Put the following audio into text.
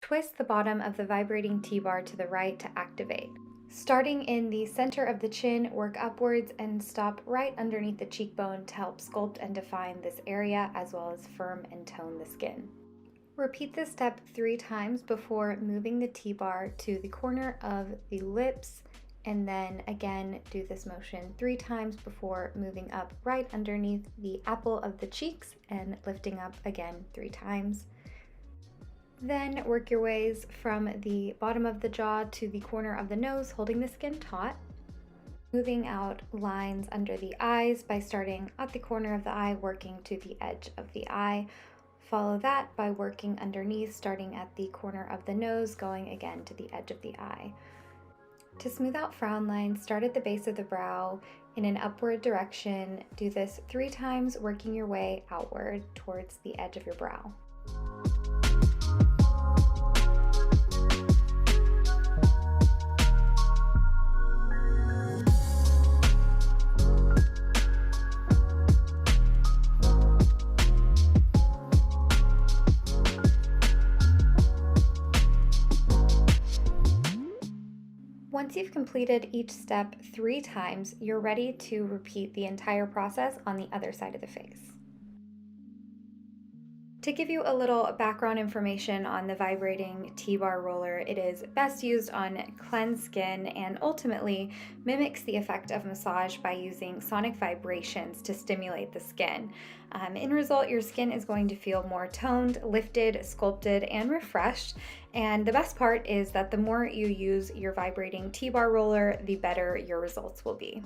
Twist the bottom of the vibrating T-bar to the right to activate. Starting in the center of the chin, work upwards and stop right underneath the cheekbone to help sculpt and define this area, as well as firm and tone the skin. Repeat this step 3 times before moving the T-bar to the corner of the lips, and then again do this motion 3 times before moving up right underneath the apple of the cheeks and lifting up again 3 times. Then work your ways from the bottom of the jaw to the corner of the nose, holding the skin taut. Moving out lines under the eyes by starting at the corner of the eye, working to the edge of the eye. Follow that by working underneath, starting at the corner of the nose, going again to the edge of the eye. To smooth out frown lines, start at the base of the brow in an upward direction. Do this 3 times, working your way outward towards the edge of your brow. Once you've completed each step 3 times, you're ready to repeat the entire process on the other side of the face. To give you a little background information on the vibrating T-bar roller, it is best used on cleansed skin and ultimately mimics the effect of massage by using sonic vibrations to stimulate the skin. In result, your skin is going to feel more toned, lifted, sculpted, and refreshed. And the best part is that the more you use your vibrating T-bar roller, the better your results will be.